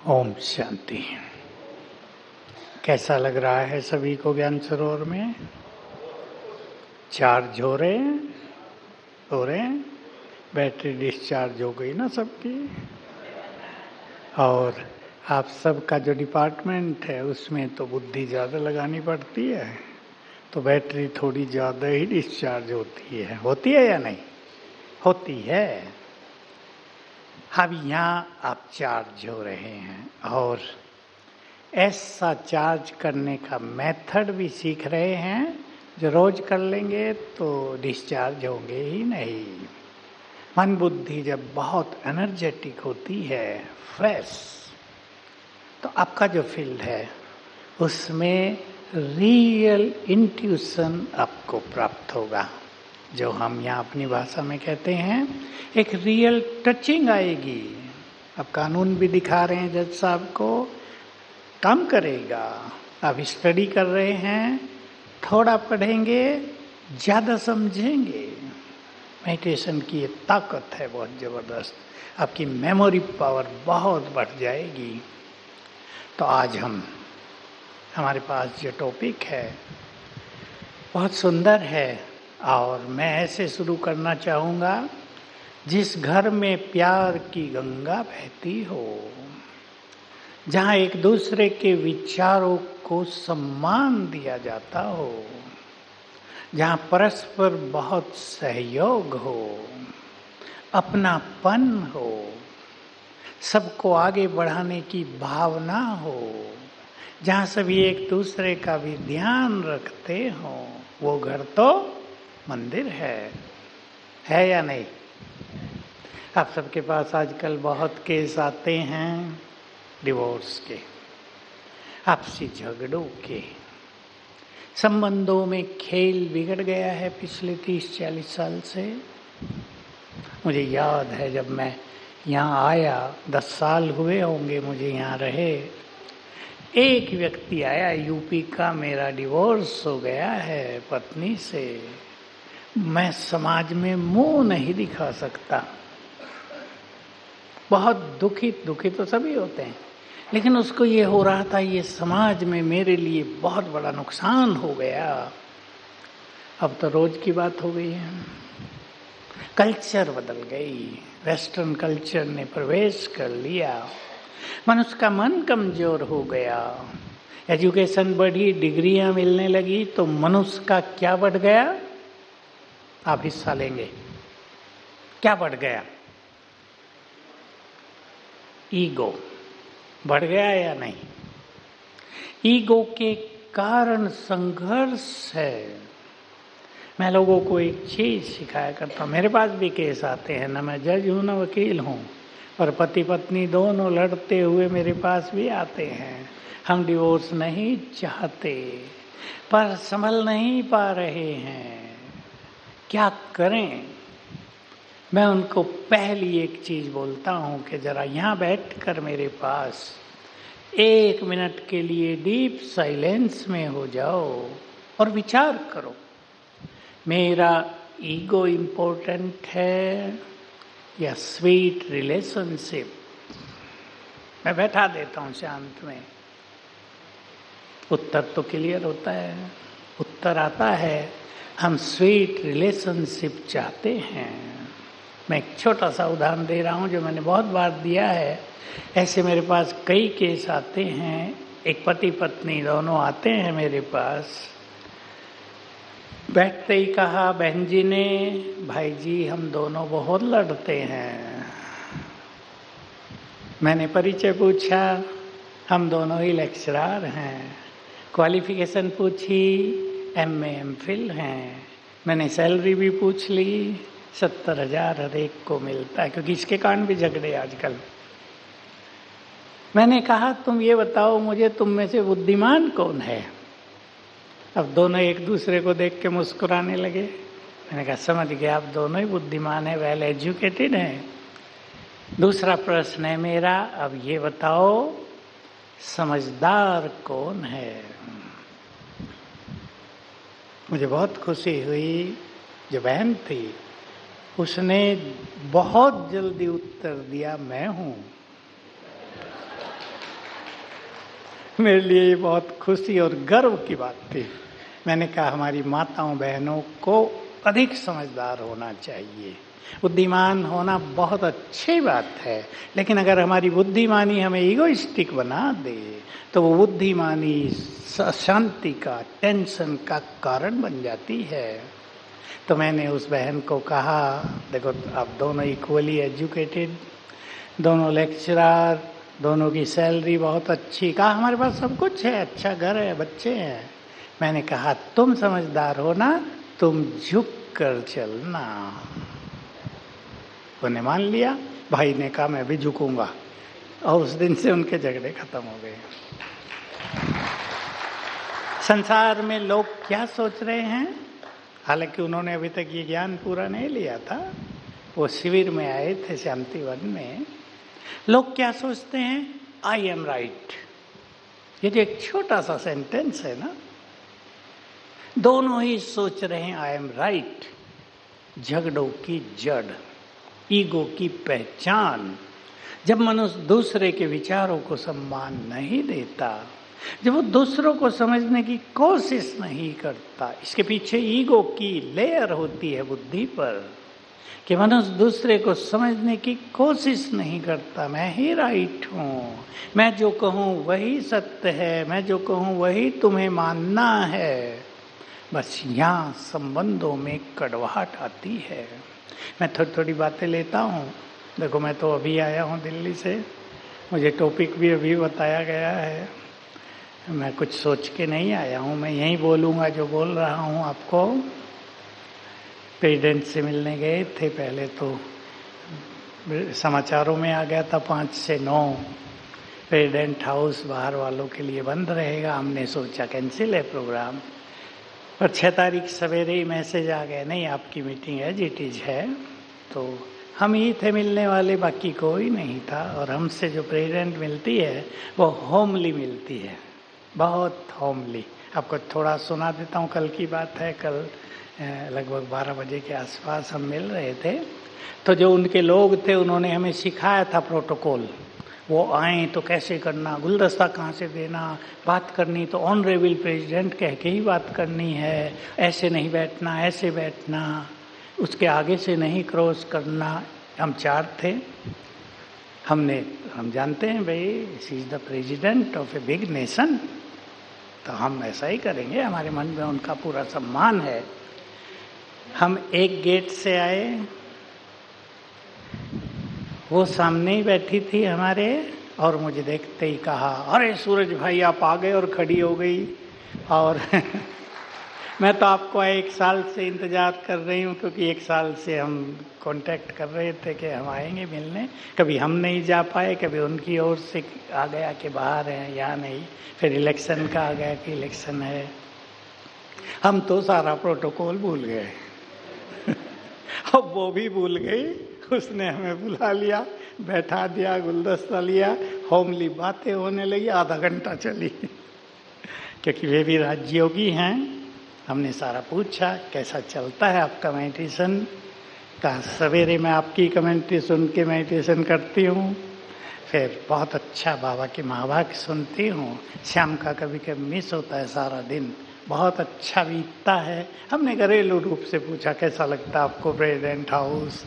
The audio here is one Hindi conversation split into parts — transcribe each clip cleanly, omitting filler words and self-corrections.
ओम शांति। कैसा लग रहा है सभी को ज्ञान सरोवर में? चार्ज हो रहे हैं? बैटरी डिस्चार्ज हो गई ना सबकी? और आप सबका जो डिपार्टमेंट है उसमें तो बुद्धि ज़्यादा लगानी पड़ती है, तो बैटरी थोड़ी ज़्यादा ही डिस्चार्ज होती है या नहीं होती है? अब यहाँ आप चार्ज हो रहे हैं और ऐसा चार्ज करने का मेथड भी सीख रहे हैं जो रोज कर लेंगे तो डिस्चार्ज होंगे ही नहीं। मन बुद्धि जब बहुत एनर्जेटिक होती है, फ्रेश, तो आपका जो फील्ड है उसमें रियल इंट्यूशन आपको प्राप्त होगा, जो हम यहाँ अपनी भाषा में कहते हैं एक रियल टचिंग आएगी। अब कानून भी दिखा रहे हैं जज साहब को, काम करेगा। अब स्टडी कर रहे हैं, थोड़ा पढ़ेंगे, ज़्यादा समझेंगे। मेडिटेशन की ये ताकत है बहुत ज़बरदस्त, आपकी मेमोरी पावर बहुत बढ़ जाएगी। तो आज हमारे पास जो टॉपिक है बहुत सुंदर है और मैं ऐसे शुरू करना चाहूँगा, जिस घर में प्यार की गंगा बहती हो, जहाँ एक दूसरे के विचारों को सम्मान दिया जाता हो, जहाँ परस्पर बहुत सहयोग हो, अपनापन हो, सबको आगे बढ़ाने की भावना हो, जहाँ सभी एक दूसरे का भी ध्यान रखते हो, वो घर तो मंदिर है या नहीं? आप सबके पास आजकल बहुत केस आते हैं डिवोर्स के, आपसी झगड़ों के, संबंधों में खेल बिगड़ गया है पिछले 30-40 साल से। मुझे याद है जब मैं यहाँ आया, 10 साल हुए होंगे मुझे यहाँ रहे, एक व्यक्ति आया यूपी का, मेरा डिवोर्स हो गया है पत्नी से, मैं समाज में मुंह नहीं दिखा सकता। बहुत दुखी तो सभी होते हैं, लेकिन उसको ये हो रहा था ये समाज में मेरे लिए बहुत बड़ा नुकसान हो गया। अब तो रोज की बात हो गई है, कल्चर बदल गई, वेस्टर्न कल्चर ने प्रवेश कर लिया, मनुष्य का मन कमजोर हो गया, एजुकेशन बढ़ी, डिग्रियां मिलने लगी, तो मनुष्य का क्या बढ़ गया? आप हिस्सा लेंगे, क्या बढ़ गया? ईगो बढ़ गया या नहीं? ईगो के कारण संघर्ष है। मैं लोगों को एक चीज सिखाया करता हूँ, मेरे पास भी केस आते हैं, ना मैं जज हूँ ना वकील हूँ, और पति पत्नी दोनों लड़ते हुए मेरे पास भी आते हैं। हम डिवोर्स नहीं चाहते पर संभल नहीं पा रहे हैं, क्या करें? मैं उनको पहली एक चीज बोलता हूँ कि जरा यहाँ बैठकर मेरे पास 1 मिनट के लिए डीप साइलेंस में हो जाओ और विचार करो, मेरा ईगो इम्पोर्टेंट है या स्वीट रिलेशनशिप? मैं बैठा देता हूँ शांत में, उत्तर तो क्लियर होता है। उत्तर आता है, हम स्वीट रिलेशनशिप चाहते हैं। मैं एक छोटा सा उदाहरण दे रहा हूँ जो मैंने बहुत बार दिया है। ऐसे मेरे पास कई केस आते हैं, एक पति पत्नी दोनों आते हैं मेरे पास, बैठते ही कहा बहन जी ने, भाई जी हम दोनों बहुत लड़ते हैं। मैंने परिचय पूछा, हम दोनों ही लेक्चरर हैं। क्वालिफिकेशन पूछी, MA MPhil हैं। मैंने सैलरी भी पूछ ली, 70,000 हर एक को मिलता है, क्योंकि इसके कारण भी झगड़े आजकल। मैंने कहा तुम ये बताओ मुझे, तुम में से बुद्धिमान कौन है? अब दोनों एक दूसरे को देख के मुस्कुराने लगे। मैंने कहा समझ गया, आप दोनों ही बुद्धिमान हैं, वेल एजुकेटेड हैं। दूसरा प्रश्न है मेरा, अब ये बताओ समझदार कौन है? मुझे बहुत खुशी हुई, जो बहन थी उसने बहुत जल्दी उत्तर दिया, मैं हूँ। मेरे लिए ये बहुत खुशी और गर्व की बात थी। मैंने कहा हमारी माताओं बहनों को अधिक समझदार होना चाहिए। बुद्धिमान होना बहुत अच्छी बात है, लेकिन अगर हमारी बुद्धिमानी हमें ईगोइस्टिक बना दे तो वो बुद्धिमानी अशांति का, टेंशन का कारण बन जाती है। तो मैंने उस बहन को कहा, देखो आप दोनों इक्वली एजुकेटेड, दोनों लेक्चरर, दोनों की सैलरी बहुत अच्छी, कहा हमारे पास सब कुछ है, अच्छा घर है, बच्चे हैं। मैंने कहा तुम समझदार हो ना, तुम झुक कर चलना। उन्हें मान लिया, भाई ने कहा मैं भी झुकूंगा, और उस दिन से उनके झगड़े खत्म हो गए। संसार में लोग क्या सोच रहे हैं, हालांकि उन्होंने अभी तक ये ज्ञान पूरा नहीं लिया था, वो शिविर में आए थे शांति वन में। लोग क्या सोचते हैं, आई एम राइट। ये जो एक छोटा सा सेंटेंस है ना, दोनों ही सोच रहे हैं आई एम राइट। झगड़ों की जड़, ईगो की पहचान। जब मनुष्य दूसरे के विचारों को सम्मान नहीं देता, जब वो दूसरों को समझने की कोशिश नहीं करता, इसके पीछे ईगो की लेयर होती है बुद्धि पर, कि मनुष्य दूसरे को समझने की कोशिश नहीं करता। मैं ही राइट हूँ, मैं जो कहूँ वही सत्य है, मैं जो कहूँ वही तुम्हें मानना है। बस यहाँ संबंधों में कड़वाहट आती है। मैं थोड़ी थोड़ी बातें लेता हूँ। देखो मैं तो अभी आया हूँ दिल्ली से, मुझे टॉपिक भी अभी बताया गया है, मैं कुछ सोच के नहीं आया हूँ, मैं यहीं बोलूँगा जो बोल रहा हूँ आपको। प्रेसिडेंट से मिलने गए थे, पहले तो समाचारों में आ गया था 5 से 9 प्रेसिडेंट हाउस बाहर वालों के लिए बंद रहेगा। हमने सोचा कैंसिल है प्रोग्राम, पर 6 तारीख सवेरे ही मैसेज आ गया, नहीं आपकी मीटिंग है, जीटीज है। तो हम ही थे मिलने वाले, बाकी कोई नहीं था। और हमसे जो प्रेसिडेंट मिलती है वो होमली मिलती है, बहुत होमली। आपको थोड़ा सुना देता हूँ, कल की बात है। कल लगभग 12 बजे के आसपास हम मिल रहे थे, तो जो उनके लोग थे उन्होंने हमें सिखाया था प्रोटोकॉल। वो आए तो कैसे करना, गुलदस्ता कहाँ से देना, बात करनी तो ऑनरेबल प्रेसिडेंट कह के ही बात करनी है, ऐसे नहीं बैठना, ऐसे बैठना, उसके आगे से नहीं क्रॉस करना। हम 4 थे, हम जानते हैं भाई she is the president of a big nation, तो हम ऐसा ही करेंगे, हमारे मन में उनका पूरा सम्मान है। हम एक गेट से आए, वो सामने ही बैठी थी हमारे, और मुझे देखते ही कहा अरे सूरज भाई आप आ गए, और खड़ी हो गई। और मैं तो आपको 1 साल से इंतज़ार कर रही हूँ, क्योंकि 1 साल से हम कांटेक्ट कर रहे थे कि हम आएंगे मिलने। कभी हम नहीं जा पाए, कभी उनकी ओर से आ गया कि बाहर हैं, यहाँ नहीं। फिर इलेक्शन का आ गया कि इलेक्शन है। हम तो सारा प्रोटोकॉल भूल गए। अब वो भी भूल गई, उसने हमें बुला लिया, बैठा दिया, गुलदस्ता लिया, होमली बातें होने लगी, आधा घंटा चली। क्योंकि वे भी राजयोगी हैं। हमने सारा पूछा कैसा चलता है आपका मेडिटेशन, कहा सवेरे मैं आपकी कमेंट्री सुन के मेडिटेशन करती हूँ, फिर बहुत अच्छा बाबा की महावाक्य सुनती हूँ, शाम का कभी कभी मिस होता है, सारा दिन बहुत अच्छा बीतता है। हमने घरेलू रूप से पूछा कैसा लगता आपको प्रेसिडेंट हाउस,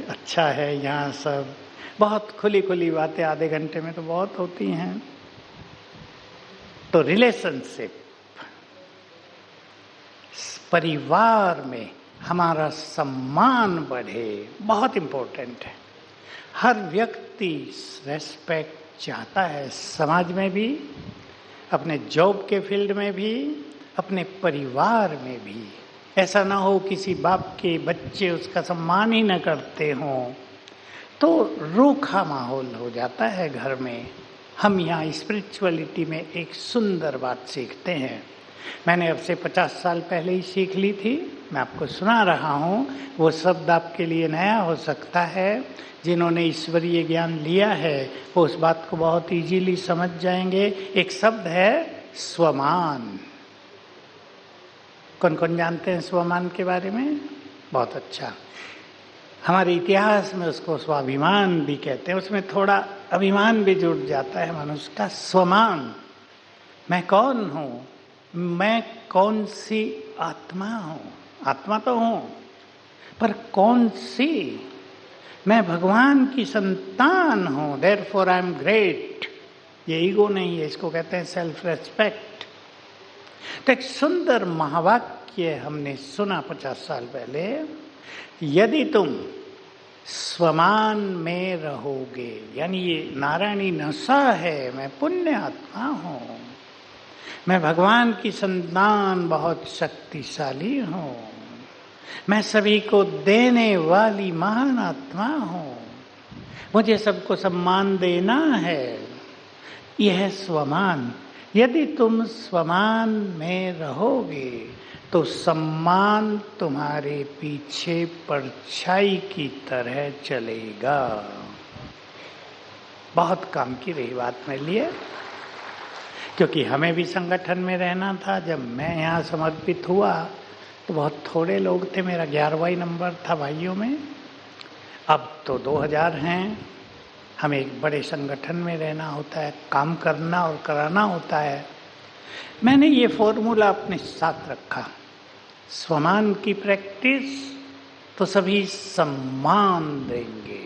अच्छा है यहाँ सब, बहुत खुली खुली बातें आधे घंटे में तो बहुत होती हैं। तो रिलेशनशिप, परिवार में हमारा सम्मान बढ़े, बहुत इम्पोर्टेंट है। हर व्यक्ति रेस्पेक्ट चाहता है, समाज में भी, अपने जॉब के फील्ड में भी, अपने परिवार में भी। ऐसा ना हो किसी बाप के बच्चे उसका सम्मान ही न करते हों, तो रूखा माहौल हो जाता है घर में। हम यहाँ स्पिरिचुअलिटी में एक सुंदर बात सीखते हैं, मैंने अब से 50 साल पहले ही सीख ली थी, मैं आपको सुना रहा हूँ। वो शब्द आपके लिए नया हो सकता है, जिन्होंने ईश्वरीय ज्ञान लिया है वो उस बात को बहुत इजीली समझ जाएंगे। एक शब्द है स्वमान। कौन कौन जानते हैं स्वमान के बारे में? बहुत अच्छा। हमारे इतिहास में उसको स्वाभिमान भी कहते हैं, उसमें थोड़ा अभिमान भी जुड़ जाता है मनुष्य का। स्वमान मैं कौन हूँ? मैं कौन सी आत्मा हूँ? आत्मा तो हूँ, पर कौन सी? मैं भगवान की संतान हूँ, देयरफॉर आई एम ग्रेट। ये ईगो नहीं है, इसको कहते हैं सेल्फ रेस्पेक्ट। तो एक सुंदर महावाक्य हमने सुना 50 साल पहले, यदि तुम स्वमान में रहोगे, यानी ये नारायणी नशा है, मैं पुण्य आत्मा हूँ, मैं भगवान की संतान बहुत शक्तिशाली हूँ, मैं सभी को देने वाली महान आत्मा हूँ, मुझे सबको सम्मान देना है, यह स्वमान। यदि तुम स्वमान में रहोगे तो सम्मान तुम्हारे पीछे परछाई की तरह चलेगा। बहुत काम की रही बात मेरे लिए, क्योंकि हमें भी संगठन में रहना था। जब मैं यहाँ समर्पित हुआ तो बहुत थोड़े लोग थे, मेरा 11वां नंबर था भाइयों में। अब तो 2000 हैं। हमें एक बड़े संगठन में रहना होता है, काम करना और कराना होता है। मैंने ये फॉर्मूला अपने साथ रखा, स्वमान की प्रैक्टिस तो सभी सम्मान देंगे।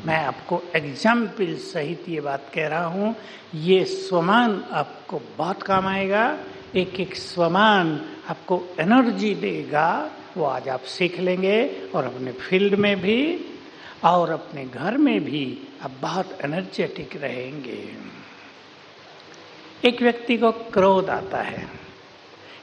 मैं आपको एग्जाम्पल सहित ये बात कह रहा हूँ, ये स्वमान आपको बहुत काम आएगा। एक एक स्वमान आपको एनर्जी देगा, वो आज आप सीख लेंगे और अपने फील्ड में भी और अपने घर में भी आप बहुत एनर्जेटिक रहेंगे। एक व्यक्ति को क्रोध आता है,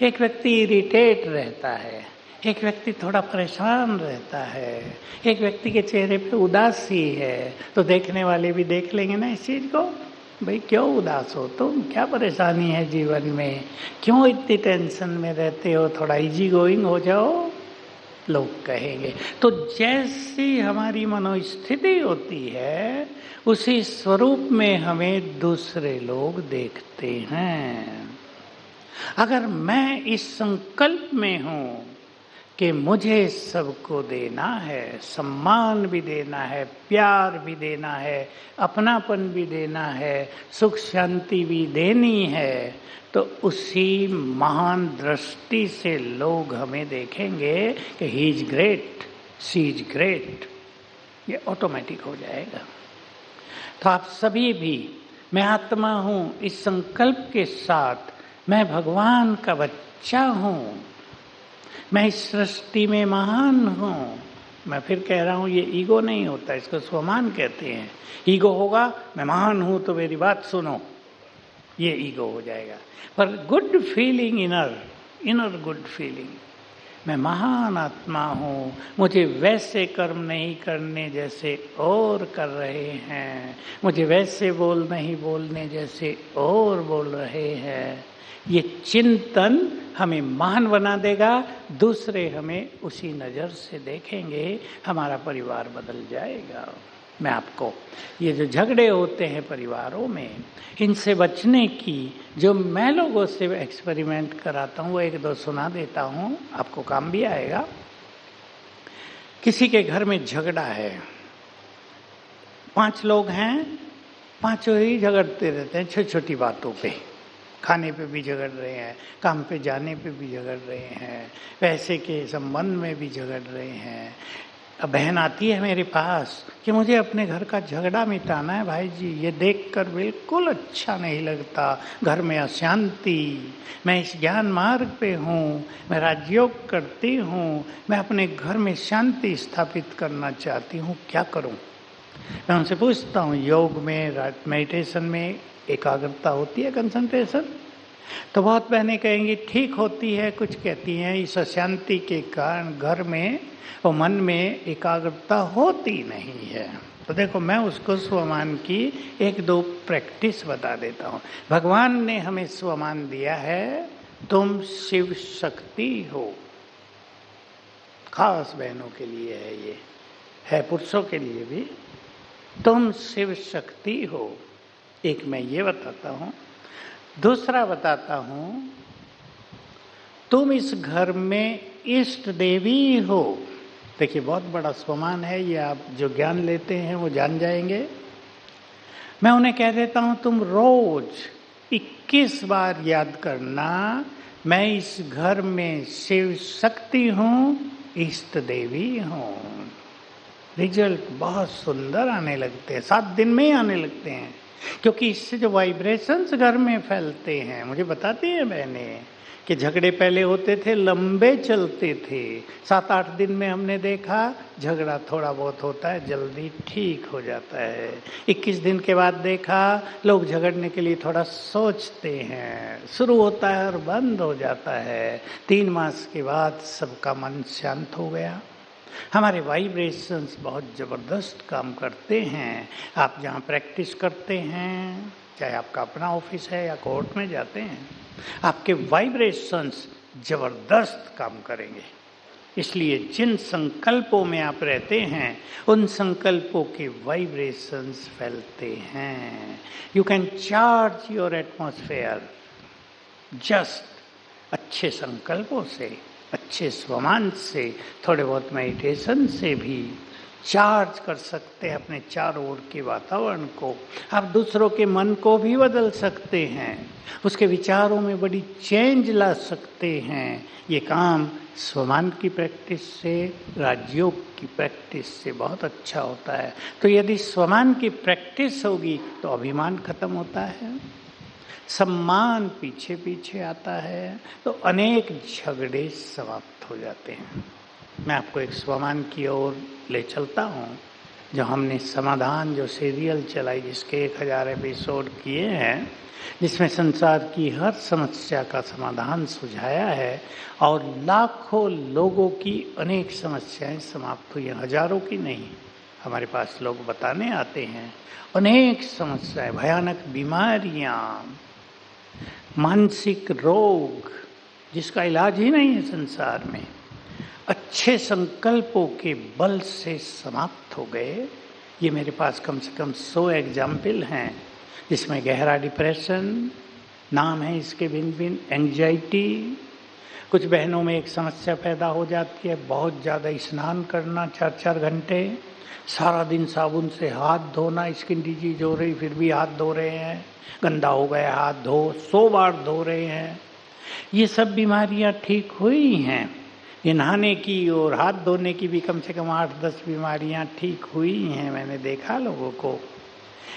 एक व्यक्ति इरिटेट रहता है, एक व्यक्ति थोड़ा परेशान रहता है, एक व्यक्ति के चेहरे पे उदासी है, तो देखने वाले भी देख लेंगे ना इस चीज को, भाई क्यों उदास हो तुम, क्या परेशानी है जीवन में, क्यों इतनी टेंशन में रहते हो, थोड़ा इजी गोइंग हो जाओ, लोग कहेंगे। तो जैसी हमारी मनोस्थिति होती है उसी स्वरूप में हमें दूसरे लोग देखते हैं। अगर मैं इस संकल्प में हूँ कि मुझे सबको देना है, सम्मान भी देना है, प्यार भी देना है, अपनापन भी देना है, सुख शांति भी देनी है, तो उसी महान दृष्टि से लोग हमें देखेंगे कि he is great, she is great. ये ऑटोमेटिक हो जाएगा। तो आप सभी भी, मैं आत्मा हूँ इस संकल्प के साथ, मैं भगवान का बच्चा हूँ, मैं इस सृष्टि में महान हूँ। मैं फिर कह रहा हूँ, ये ईगो नहीं होता, इसको स्वमान कहते हैं। ईगो होगा मैं महान हूँ तो मेरी बात सुनो, ये ईगो हो जाएगा। पर good feeling, inner good feeling, मैं महान आत्मा हूँ, मुझे वैसे कर्म नहीं करने जैसे और कर रहे हैं, मुझे वैसे बोल नहीं बोलने जैसे और बोल रहे हैं, ये चिंतन हमें महान बना देगा। दूसरे हमें उसी नज़र से देखेंगे, हमारा परिवार बदल जाएगा। मैं आपको ये जो झगड़े होते हैं परिवारों में, इनसे बचने की जो मैं लोगों से एक्सपेरिमेंट कराता हूँ वो 1-2 सुना देता हूँ, आपको काम भी आएगा। किसी के घर में झगड़ा है, 5 लोग हैं, 5 ही झगड़ते रहते हैं छोटी छोटी बातों पे। खाने पे भी झगड़ रहे हैं, काम पे जाने पे भी झगड़ रहे हैं, पैसे के संबंध में भी झगड़ रहे हैं। अब बहन आती है मेरे पास कि मुझे अपने घर का झगड़ा मिटाना है भाई जी, ये देखकर बिल्कुल अच्छा नहीं लगता, घर में अशांति, मैं इस ज्ञान मार्ग पे हूँ, मैं राजयोग करती हूँ, मैं अपने घर में शांति स्थापित करना चाहती हूँ, क्या करूँ? मैं उनसे पूछता हूँ, योग में, मेडिटेशन में एकाग्रता होती है, कंसंट्रेशन? तो बहुत बहनें कहेंगी ठीक होती है, कुछ कहती हैं इस अशांति के कारण घर में और मन में एकाग्रता होती नहीं है। तो देखो, मैं उसको स्वमान की 1-2 प्रैक्टिस बता देता हूँ। भगवान ने हमें स्वमान दिया है, तुम शिव शक्ति हो। खास बहनों के लिए है, ये है पुरुषों के लिए भी। तुम शिव शक्ति हो, एक मैं ये बताता हूँ। दूसरा बताता हूँ, तुम इस घर में इष्ट देवी हो। देखिए, बहुत बड़ा स्वमान है ये, आप जो ज्ञान लेते हैं वो जान जाएंगे। मैं उन्हें कह देता हूँ, तुम रोज 21 बार याद करना, मैं इस घर में शिव शक्ति हूँ, इष्ट देवी हूँ। रिजल्ट बहुत सुंदर आने लगते हैं, 7 दिन में ही आने लगते हैं, क्योंकि इससे जो वाइब्रेशंस घर में फैलते हैं, मुझे बताती है बहनें कि झगड़े पहले होते थे, लंबे चलते थे, 7-8 दिन में हमने देखा झगड़ा थोड़ा बहुत होता है, जल्दी ठीक हो जाता है। 21 दिन के बाद देखा लोग झगड़ने के लिए थोड़ा सोचते हैं, शुरू होता है और बंद हो जाता है। 3 मास के बाद सबका मन शांत हो गया। हमारे वाइब्रेशंस बहुत ज़बरदस्त काम करते हैं। आप जहाँ प्रैक्टिस करते हैं, चाहे आपका अपना ऑफिस है या कोर्ट में जाते हैं, आपके वाइब्रेशंस ज़बरदस्त काम करेंगे। इसलिए जिन संकल्पों में आप रहते हैं, उन संकल्पों के वाइब्रेशंस फैलते हैं। You can charge your atmosphere just अच्छे संकल्पों से, अच्छे स्वमान से, थोड़े बहुत मेडिटेशन से भी चार्ज कर सकते हैं अपने चारों ओर के वातावरण को। आप दूसरों के मन को भी बदल सकते हैं, उसके विचारों में बड़ी चेंज ला सकते हैं। ये काम स्वमान की प्रैक्टिस से, राजयोग की प्रैक्टिस से बहुत अच्छा होता है। तो यदि स्वमान की प्रैक्टिस होगी तो अभिमान खत्म होता है, सम्मान पीछे पीछे आता है, तो अनेक झगड़े समाप्त हो जाते हैं। मैं आपको एक स्वमान की ओर ले चलता हूँ। जो हमने समाधान जो सीरियल चलाई, जिसके 1000 एपिसोड किए हैं, जिसमें संसार की हर समस्या का समाधान सुझाया है और लाखों लोगों की अनेक समस्याएं समाप्त हुई हैं, हजारों की नहीं। हमारे पास लोग बताने आते हैं अनेक समस्याएं, भयानक बीमारियां, मानसिक रोग जिसका इलाज ही नहीं है संसार में, अच्छे संकल्पों के बल से समाप्त हो गए। ये मेरे पास कम से कम 100 एग्जाम्पल हैं, जिसमें गहरा डिप्रेशन, नाम है इसके भिन्न भिन्न, एंग्जाइटी, कुछ बहनों में एक समस्या पैदा हो जाती है, बहुत ज़्यादा स्नान करना 4-4 घंटे, सारा दिन साबुन से हाथ धोना, स्किन डिजीज हो रही फिर भी हाथ धो रहे हैं, गंदा हो गया हाथ धो, 100 बार धो रहे हैं। ये सब बीमारियां ठीक हुई हैं। ये नहाने की और हाथ धोने की भी कम से कम 8-10 बीमारियां ठीक हुई हैं, मैंने देखा लोगों को।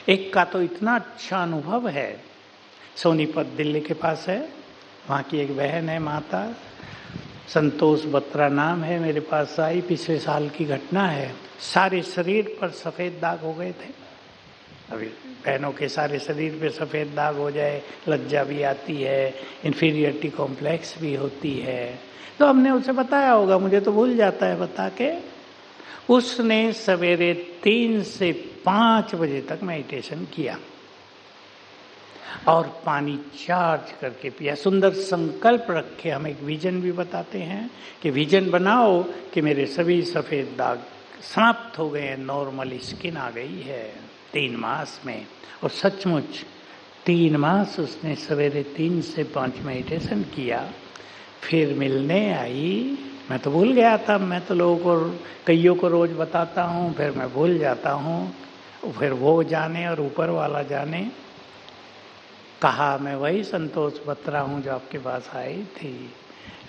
एक का तो इतना अच्छा अनुभव है, सोनीपत दिल्ली के पास है, वहाँ की एक बहन है, माता संतोष बत्रा नाम है, मेरे पास आई, पिछले साल की घटना है। सारे शरीर पर सफ़ेद दाग हो गए थे। अभी बहनों के सारे शरीर पे सफ़ेद दाग हो जाए, लज्जा भी आती है, इन्फीरियरिटी कॉम्प्लेक्स भी होती है। तो हमने उसे बताया होगा, मुझे तो भूल जाता है बता के। उसने सवेरे 3 से 5 बजे तक मेडिटेशन किया और पानी चार्ज करके पिया। सुंदर संकल्प रखे, हम एक विजन भी बताते हैं कि विजन बनाओ कि मेरे सभी सफ़ेद दाग समाप्त हो गए, नॉर्मल स्किन आ गई है 3 मास में। और सचमुच 3 मास उसने सवेरे 3 से 5 मेडिटेशन किया। फिर मिलने आई, मैं तो भूल गया था, मैं तो लोगों को कईयों को रोज़ बताता हूँ, फिर मैं भूल जाता हूँ, फिर वो जाने और ऊपर वाला जाने। कहा मैं वही संतोष बत्रा हूँ जो आपके पास आई थी,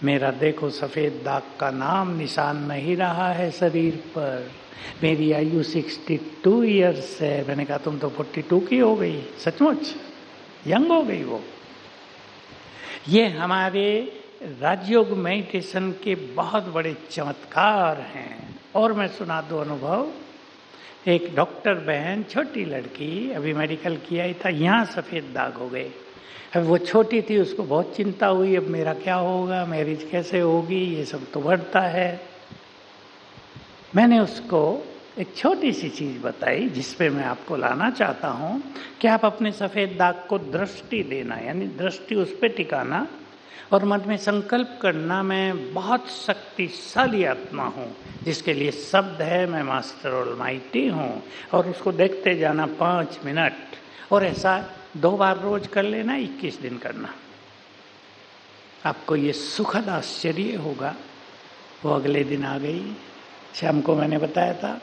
मेरा देखो सफ़ेद दाग का नाम निशान नहीं रहा है शरीर पर, मेरी आयु 62 ईयर्स है। मैंने कहा तुम तो 42 की हो गई, सचमुच यंग हो गई वो। ये हमारे राजयोग मेडिटेशन के बहुत बड़े चमत्कार हैं। और मैं सुना दो अनुभव। एक डॉक्टर बहन, छोटी लड़की, अभी मेडिकल किया ही था, यहाँ सफ़ेद दाग हो गए। अब वो छोटी थी, उसको बहुत चिंता हुई, अब मेरा क्या होगा, मैरिज कैसे होगी, ये सब तो बढ़ता है। मैंने उसको एक छोटी सी चीज़ बताई जिस पे मैं आपको लाना चाहता हूँ कि आप अपने सफ़ेद दाग को दृष्टि देना, यानी दृष्टि उस पर टिकाना और मन में संकल्प करना, मैं बहुत शक्तिशाली आत्मा हूँ जिसके लिए शब्द है, मैं मास्टर ऑलमाइटी हूँ, और उसको देखते जाना 5 मिनट, और ऐसा 2 बार रोज कर लेना, 21 दिन करना। आपको ये सुखद आश्चर्य होगा। वो अगले दिन आ गई, शाम को मैंने बताया था,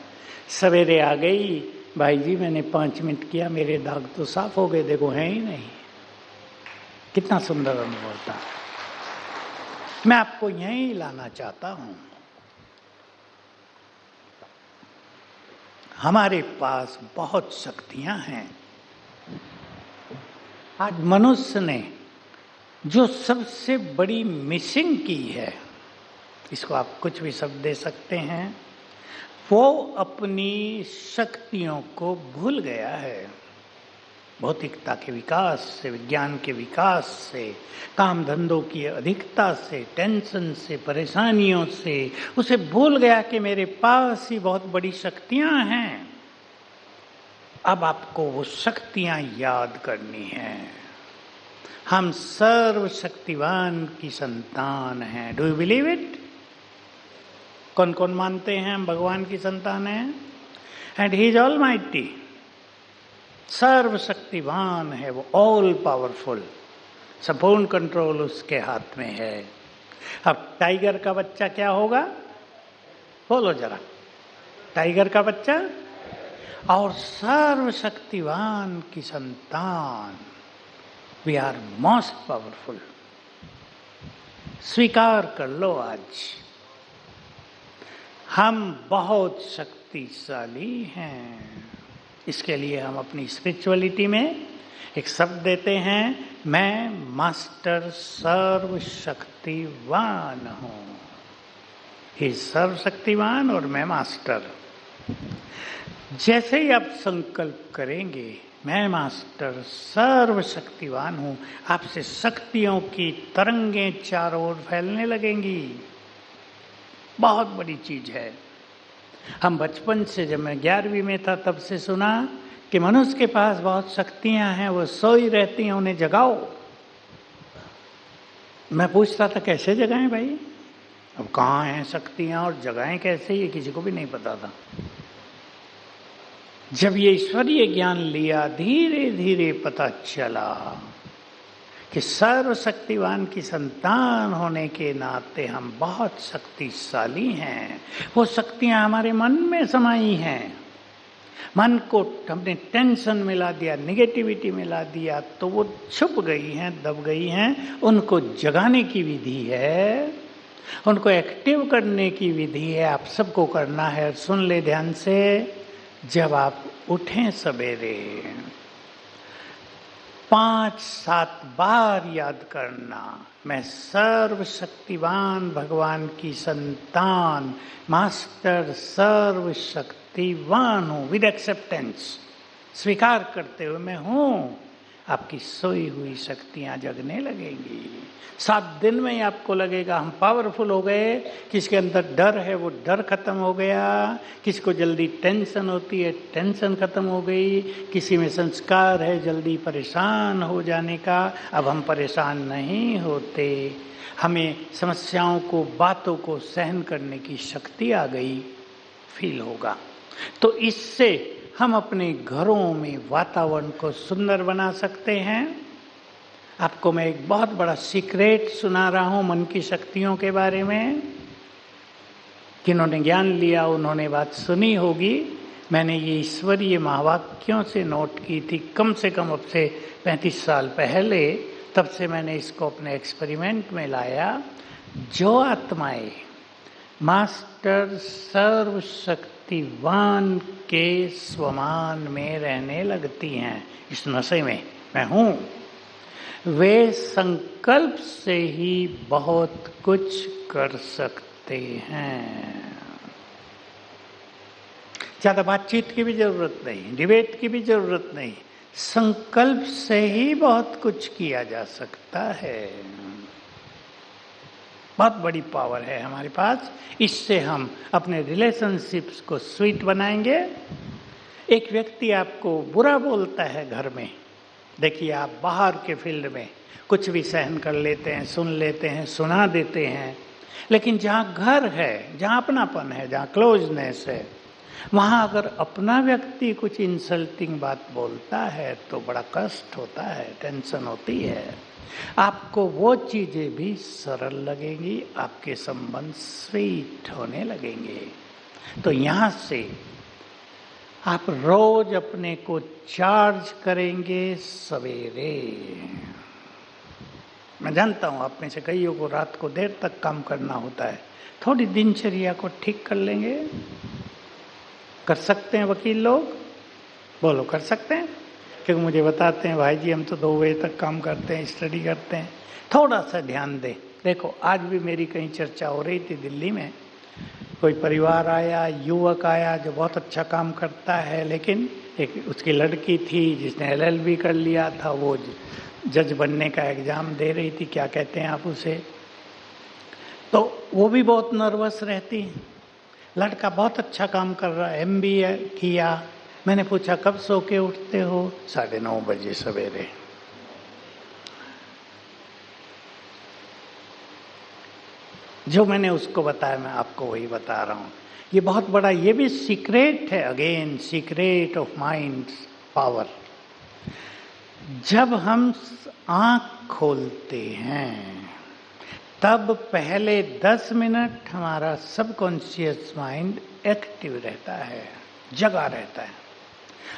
सवेरे आ गई, भाई जी मैंने 5 मिनट किया, मेरे दाग तो साफ हो गए, देखो हैं ही नहीं। कितना सुंदर अनुभव था। मैं आपको यहीं लाना चाहता हूं। हमारे पास बहुत शक्तियां हैं। आज मनुष्य ने जो सबसे बड़ी मिसिंग की है, इसको आप कुछ भी शब्द दे सकते हैं, वो अपनी शक्तियों को भूल गया है। भौतिकता के विकास से, विज्ञान के विकास से, काम धंधों की अधिकता से, टेंशन से, परेशानियों से उसे भूल गया कि मेरे पास ही बहुत बड़ी शक्तियां हैं। अब आपको वो शक्तियां याद करनी हैं। हम सर्वशक्तिवान की संतान हैं। Do you believe it? कौन कौन मानते हैं हम भगवान की संतान हैं? एंड ही इज ऑलमाइटी, सर्वशक्तिवान है वो, ऑल पावरफुल, संपूर्ण कंट्रोल उसके हाथ में है। अब टाइगर का बच्चा क्या होगा? बोलो जरा। टाइगर का बच्चा और सर्वशक्तिवान की संतान, वी आर मोस्ट पावरफुल। स्वीकार कर लो आज, हम बहुत शक्तिशाली हैं। इसके लिए हम अपनी स्पिरिचुअलिटी में एक शब्द देते हैं, मैं मास्टर सर्वशक्तिवान हूं। ही सर्वशक्तिवान और मैं मास्टर। जैसे ही आप संकल्प करेंगे मैं मास्टर सर्वशक्तिवान हूं, आपसे शक्तियों की तरंगें चारों ओर फैलने लगेंगी। बहुत बड़ी चीज है। हम बचपन से, जब मैं 11वीं में था तब से सुना कि मनुष्य के पास बहुत शक्तियां हैं, वो सोई रहती हैं, उन्हें जगाओ। मैं पूछता था कैसे जगाएं भाई? अब कहाँ हैं शक्तियां और जगाएं कैसे, ये किसी को भी नहीं पता था। जब ये ईश्वरीय ज्ञान लिया, धीरे धीरे पता चला कि सर्वशक्तिवान की संतान होने के नाते हम बहुत शक्तिशाली हैं। वो शक्तियां हमारे मन में समाई हैं। मन को हमने टेंशन मिला दिया, निगेटिविटी मिला दिया, तो वो छुप गई हैं, दब गई हैं। उनको जगाने की विधि है, उनको एक्टिव करने की विधि है। आप सबको करना है। सुन ले ध्यान से। जब आप उठें सवेरे, 5-7 बार याद करना, मैं सर्वशक्तिवान भगवान की संतान, मास्टर सर्वशक्तिवान हूं, विद एक्सेप्टेंस, स्वीकार करते हुए मैं हूं। आपकी सोई हुई शक्तियां जगने लगेंगी। 7 दिन में ही आपको लगेगा हम पावरफुल हो गए। किसके अंदर डर है वो डर खत्म हो गया, किसको जल्दी टेंशन होती है टेंशन खत्म हो गई, किसी में संस्कार है जल्दी परेशान हो जाने का, अब हम परेशान नहीं होते। हमें समस्याओं को, बातों को सहन करने की शक्ति आ गई, फील होगा। तो इससे हम अपने घरों में वातावरण को सुंदर बना सकते हैं। आपको मैं एक बहुत बड़ा सीक्रेट सुना रहा हूं मन की शक्तियों के बारे में। जिन्होंने ज्ञान लिया उन्होंने बात सुनी होगी। मैंने ये ईश्वरीय महावाक्यों से नोट की थी, कम से कम अब से 35 साल पहले। तब से मैंने इसको अपने एक्सपेरिमेंट में लाया। जो आत्माएं मास्टर सर्वशक्तिवान के स्वमान में रहने लगती हैं, इस नशे में मैं हूं, वे संकल्प से ही बहुत कुछ कर सकते हैं। ज्यादा बातचीत की भी जरूरत नहीं, डिबेट की भी जरूरत नहीं, संकल्प से ही बहुत कुछ किया जा सकता है। बहुत बड़ी पावर है हमारे पास। इससे हम अपने रिलेशनशिप्स को स्वीट बनाएंगे। एक व्यक्ति आपको बुरा बोलता है घर में, देखिए आप बाहर के फील्ड में कुछ भी सहन कर लेते हैं, सुन लेते हैं, सुना देते हैं, लेकिन जहाँ घर है, जहाँ अपनापन है, जहाँ क्लोजनेस है, वहाँ अगर अपना व्यक्ति कुछ इंसल्टिंग बात बोलता है तो बड़ा कष्ट होता है, टेंशन होती है। आपको वो चीजें भी सरल लगेंगी, आपके संबंध स्वीट होने लगेंगे। तो यहाँ से आप रोज अपने को चार्ज करेंगे सवेरे। मैं जानता हूँ आप में से कईयों को रात को देर तक काम करना होता है, थोड़ी दिनचर्या को ठीक कर लेंगे। कर सकते हैं वकील लोग? बोलो, कर सकते हैं? क्योंकि मुझे बताते हैं भाई जी हम तो 2 बजे तक काम करते हैं, स्टडी करते हैं। थोड़ा सा ध्यान दें। देखो आज भी मेरी कहीं चर्चा हो रही थी दिल्ली में, कोई परिवार आया, युवक आया जो बहुत अच्छा काम करता है, लेकिन एक उसकी लड़की थी जिसने LLB कर लिया था, वो जज बनने का एग्ज़ाम दे रही थी, क्या कहते हैं आप उसे, तो वो भी बहुत नर्वस रहती। लड़का बहुत अच्छा काम कर रहा है, MBA किया। मैंने पूछा कब सो के उठते हो? 9:30 बजे सवेरे। जो मैंने उसको बताया मैं आपको वही बता रहा हूँ। ये बहुत बड़ा, ये भी सीक्रेट है, again secret of mind power. जब हम आँख खोलते हैं तब पहले 10 मिनट हमारा सबकॉन्शियस माइंड एक्टिव रहता है, जगा रहता है।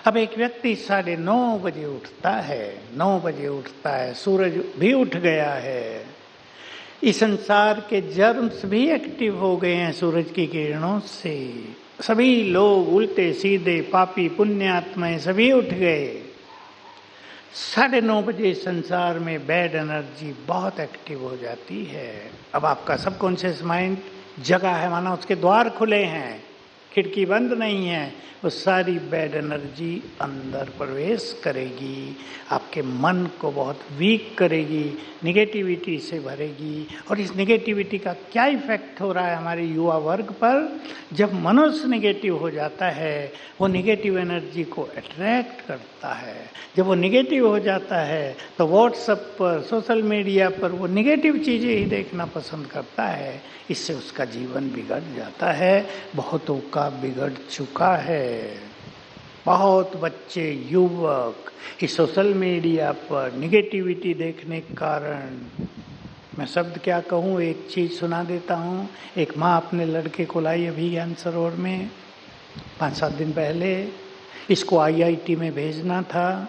अब एक व्यक्ति 9:30 बजे उठता है, 9 बजे उठता है, सूरज भी उठ गया है, इस संसार के जर्म्स भी एक्टिव हो गए हैं सूरज की किरणों से, सभी लोग उल्टे सीधे पापी पुण्यात्माएं सभी उठ गए। 9:30 बजे संसार में बैड एनर्जी बहुत एक्टिव हो जाती है। अब आपका सबकॉन्शियस माइंड जगा है, माना उसके द्वार खुले हैं, खिड़की बंद नहीं है, वो सारी बैड एनर्जी अंदर प्रवेश करेगी, आपके मन को बहुत वीक करेगी, निगेटिविटी से भरेगी। और इस निगेटिविटी का क्या इफेक्ट हो रहा है हमारे युवा वर्ग पर? जब मनुष्य निगेटिव हो जाता है, वो निगेटिव एनर्जी को अट्रैक्ट करता है। जब वो निगेटिव हो जाता है तो व्हाट्सएप पर, सोशल मीडिया पर वो निगेटिव चीज़ें ही देखना पसंद करता है। इससे उसका जीवन बिगड़ जाता है, बहुतों का बिगड़ चुका है। बहुत बच्चे, युवक इस सोशल मीडिया पर निगेटिविटी देखने के कारण, मैं शब्द क्या कहूँ, एक चीज़ सुना देता हूँ। एक माँ अपने लड़के को लाई अभी ज्ञान सरोवर में 5-7 दिन पहले, इसको IIT में भेजना था।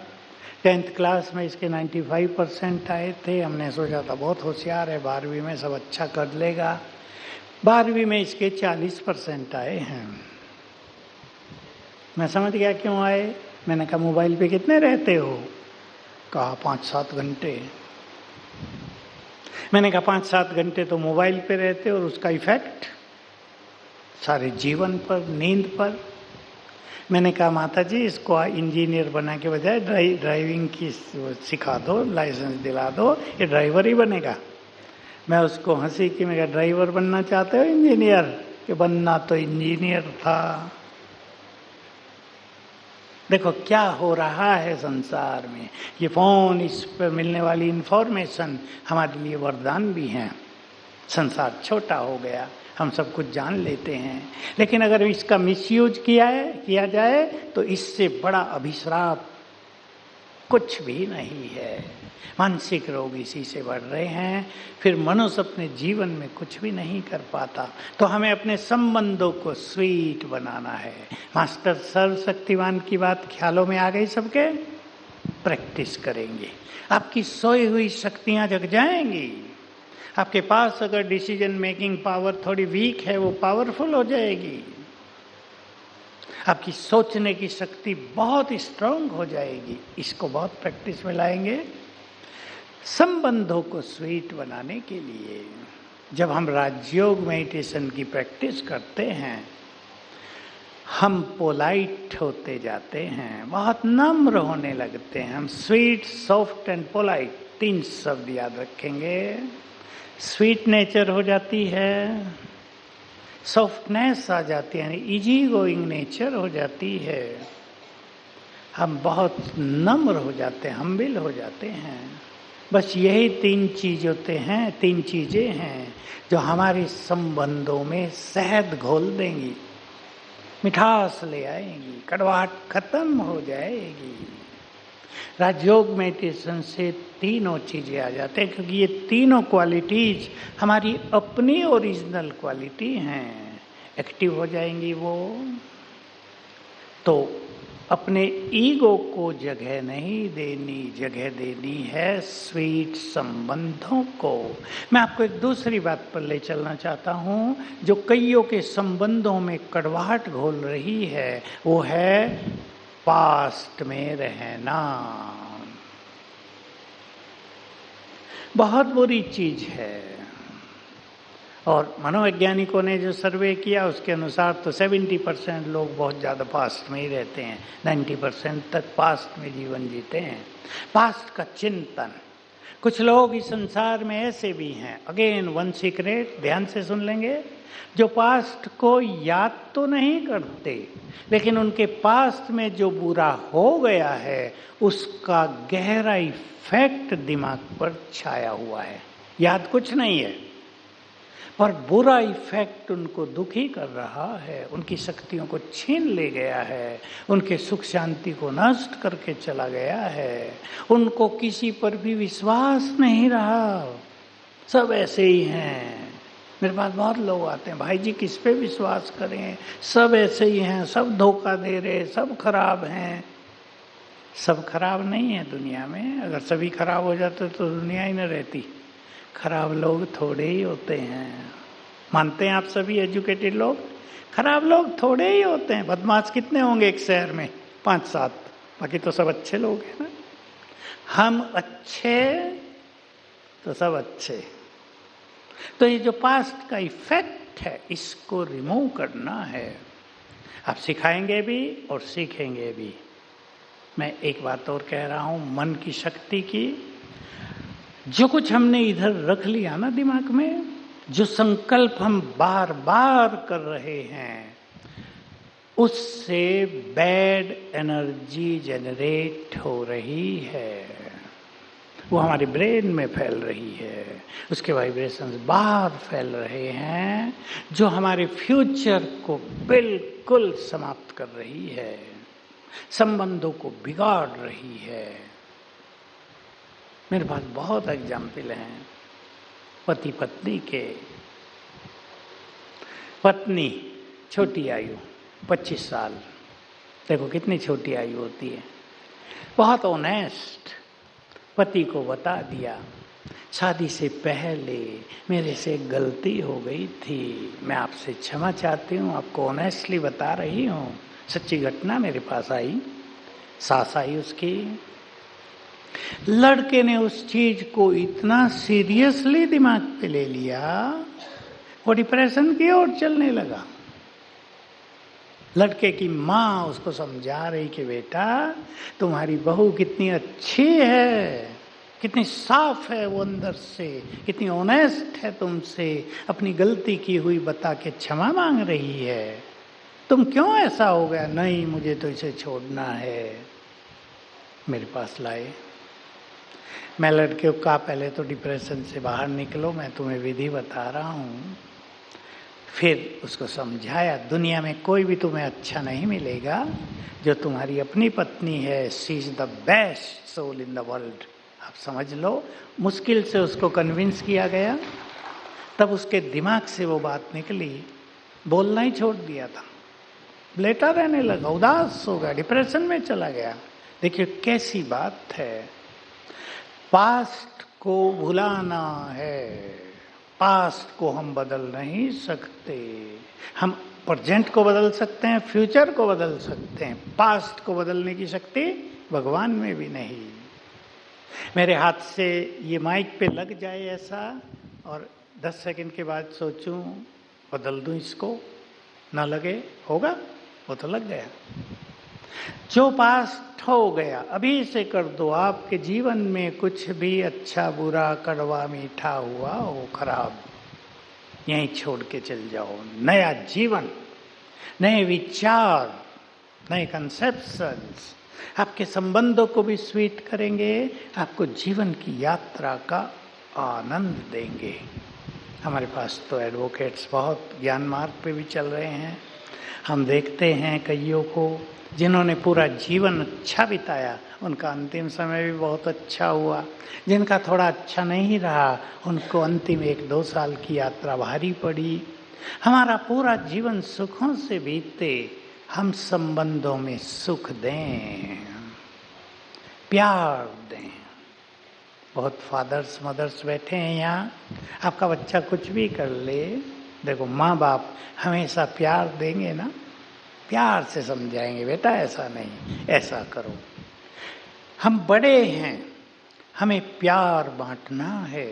10th क्लास में इसके 95% आए थे। हमने सोचा था बहुत होशियार है, 12वीं में सब अच्छा कर लेगा। 12वीं में इसके 40% आए हैं। मैं समझ गया क्यों आए। मैंने कहा मोबाइल पे कितने रहते हो? कहा 5-7 घंटे। मैंने कहा 5-7 घंटे तो मोबाइल पे रहते और उसका इफेक्ट सारे जीवन पर, नींद पर। मैंने कहा माता जी इसको इंजीनियर बना के बजाय ड्राइविंग की सिखा दो, लाइसेंस दिला दो, ये ड्राइवर ही बनेगा। मैं उसको हंसी कि मैं कहा ड्राइवर बनना चाहते हो इंजीनियर? कि बनना तो इंजीनियर था। देखो क्या हो रहा है संसार में। ये फ़ोन, इस पर मिलने वाली इन्फॉर्मेशन हमारे लिए वरदान भी हैं। संसार छोटा हो गया, हम सब कुछ जान लेते हैं, लेकिन अगर इसका मिसयूज किया जाए तो इससे बड़ा अभिश्राप कुछ भी नहीं है। मानसिक रोग इसी से बढ़ रहे हैं। फिर मनुष्य अपने जीवन में कुछ भी नहीं कर पाता। तो हमें अपने संबंधों को स्वीट बनाना है। मास्टर सर्वशक्तिमान की बात ख्यालों में आ गई सबके? प्रैक्टिस करेंगे, आपकी सोई हुई शक्तियां जग जाएंगी। आपके पास अगर डिसीजन मेकिंग पावर थोड़ी वीक है, वो पावरफुल हो जाएगी। आपकी सोचने की शक्ति बहुत स्ट्रांग हो जाएगी। इसको बहुत प्रैक्टिस में लाएंगे। संबंधों को स्वीट बनाने के लिए जब हम राजयोग मेडिटेशन की प्रैक्टिस करते हैं, हम पोलाइट होते जाते हैं, बहुत नम्र होने लगते हैं। हम स्वीट, सॉफ्ट एंड पोलाइट 3 शब्द याद रखेंगे। स्वीट नेचर हो जाती है, सॉफ्टनेस आ जाती है, यानी इजी गोइंग नेचर हो जाती है। हम बहुत नम्र हो जाते हैं, हम्बिल हो जाते हैं। बस यही 3 चीज़ें हैं जो हमारे संबंधों में शहद घोल देंगी, मिठास ले आएंगी, कड़वाहट खत्म हो जाएगी। राजयोग मेडिटेशन से 3 चीज़ें आ जाते हैं, क्योंकि ये 3 क्वालिटीज हमारी अपनी ओरिजिनल क्वालिटी हैं। एक्टिव हो जाएंगी वो। तो अपने ईगो को जगह नहीं देनी, जगह देनी है स्वीट संबंधों को। मैं आपको एक दूसरी बात पर ले चलना चाहता हूँ जो कईयों के संबंधों में कड़वाहट घोल रही है, वो है पास्ट में रहना। बहुत बुरी चीज है। और मनोवैज्ञानिकों ने जो सर्वे किया उसके अनुसार तो 70% लोग बहुत ज़्यादा पास्ट में ही रहते हैं, 90% तक पास्ट में जीवन जीते हैं। पास्ट का चिंतन, कुछ लोग इस संसार में ऐसे भी हैं, अगेन वन सीक्रेट, ध्यान से सुन लेंगे, जो पास्ट को याद तो नहीं करते लेकिन उनके पास्ट में जो बुरा हो गया है उसका गहरा इफेक्ट दिमाग पर छाया हुआ है। याद कुछ नहीं है पर बुरा इफेक्ट उनको दुखी कर रहा है, उनकी शक्तियों को छीन ले गया है, उनके सुख शांति को नष्ट करके चला गया है। उनको किसी पर भी विश्वास नहीं रहा, सब ऐसे ही हैं। मेरे पास बहुत लोग आते हैं, भाई जी किस पे विश्वास करें, सब ऐसे ही हैं, सब धोखा दे रहे, सब खराब हैं। सब खराब नहीं है दुनिया में, अगर सभी खराब हो जाते तो दुनिया ही न रहती। खराब लोग थोड़े ही होते हैं, मानते हैं आप सभी एजुकेटेड लोग? खराब लोग थोड़े ही होते हैं। बदमाश कितने होंगे एक शहर में? 5-7, बाकी तो सब अच्छे लोग हैं ना। हम अच्छे तो सब अच्छे। तो ये जो पास्ट का इफेक्ट है इसको रिमूव करना है। आप सिखाएंगे भी और सीखेंगे भी। मैं एक बात और कह रहा हूं, मन की शक्ति की, जो कुछ हमने इधर रख लिया ना दिमाग में, जो संकल्प हम बार बार कर रहे हैं उससे बैड एनर्जी जनरेट हो रही है, वो हमारे ब्रेन में फैल रही है, उसके वाइब्रेशंस बाहर फैल रहे हैं जो हमारे फ्यूचर को बिल्कुल समाप्त कर रही है, संबंधों को बिगाड़ रही है। मेरे पास बहुत एग्जाम्पल हैं पति पत्नी के। पत्नी छोटी आयु 25 साल, देखो कितनी छोटी आयु होती है, बहुत ऑनेस्ट, पति को बता दिया शादी से पहले मेरे से गलती हो गई थी, मैं आपसे क्षमा चाहती हूँ, आपको ऑनेस्टली बता रही हूँ, सच्ची घटना मेरे पास आई, सास आई उसकी। लड़के ने उस चीज को इतना सीरियसली दिमाग पे ले लिया, वो डिप्रेशन की ओर चलने लगा। लड़के की माँ उसको समझा रही कि बेटा तुम्हारी बहू कितनी अच्छी है, कितनी साफ है वो अंदर से, कितनी ऑनेस्ट है तुमसे, अपनी गलती की हुई बता के क्षमा मांग रही है, तुम क्यों ऐसा हो गया? नहीं मुझे तो इसे छोड़ना है। मेरे पास लाए। मैं लड़के को कहा पहले तो डिप्रेशन से बाहर निकलो, मैं तुम्हें विधि बता रहा हूँ। फिर उसको समझाया दुनिया में कोई भी तुम्हें अच्छा नहीं मिलेगा, जो तुम्हारी अपनी पत्नी है she is the best soul in the world, आप समझ लो। मुश्किल से उसको कन्विंस किया गया, तब उसके दिमाग से वो बात निकली, बोलना ही छोड़ दिया था, लेटा रहने लगा, उदास हो गया, डिप्रेशन में चला गया। देखिए कैसी बात है, पास्ट को भुलाना है, पास्ट को हम बदल नहीं सकते, हम प्रेजेंट को बदल सकते हैं, फ्यूचर को बदल सकते हैं, पास्ट को बदलने की शक्ति भगवान में भी नहीं। मेरे हाथ से ये माइक पे लग जाए ऐसा और 10 सेकंड के बाद सोचूं बदल दूं इसको, ना लगे, होगा? वो तो लग गया। जो पास्ट हो गया अभी से कर दो। आपके जीवन में कुछ भी अच्छा बुरा कड़वा मीठा हुआ हो खराब, यहीं छोड़ के चल जाओ। नया जीवन, नए विचार, नए कंसेप्शंस आपके संबंधों को भी स्वीट करेंगे, आपको जीवन की यात्रा का आनंद देंगे। हमारे पास तो एडवोकेट्स बहुत ज्ञान मार्ग पे भी चल रहे हैं। हम देखते हैं कईयों को जिन्होंने पूरा जीवन अच्छा बिताया, उनका अंतिम समय भी बहुत अच्छा हुआ। जिनका थोड़ा अच्छा नहीं रहा, उनको अंतिम 1-2 साल की यात्रा भारी पड़ी। हमारा पूरा जीवन सुखों से बीते, हम संबंधों में सुख दें, प्यार दें। बहुत फादर्स मदर्स बैठे हैं यहाँ, आपका बच्चा कुछ भी कर ले, देखो माँ बाप हमेशा प्यार देंगे ना, प्यार से समझाएंगे, बेटा ऐसा नहीं, ऐसा करो। हम बड़े हैं, हमें प्यार बांटना है,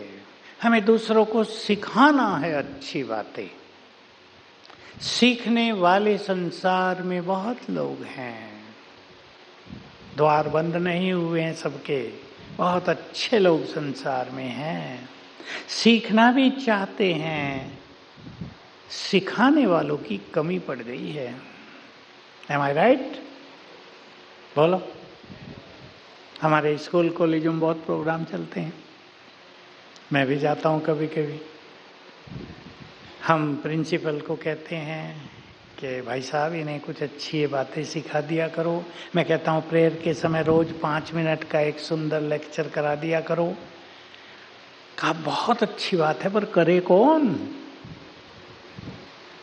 हमें दूसरों को सिखाना है अच्छी बातें। सीखने वाले संसार में बहुत लोग हैं, द्वार बंद नहीं हुए हैं सबके, बहुत अच्छे लोग संसार में हैं, सीखना भी चाहते हैं, सिखाने वालों की कमी पड़ गई है। एम आई राइट? बोलो। हमारे स्कूल कॉलेजों में बहुत प्रोग्राम चलते हैं, मैं भी जाता हूँ कभी कभी। हम प्रिंसिपल को कहते हैं कि भाई साहब इन्हें कुछ अच्छी बातें सिखा दिया करो। मैं कहता हूँ प्रेयर के समय रोज 5 मिनट का एक सुंदर लेक्चर करा दिया करो। कहा बहुत अच्छी बात है, पर करे कौन?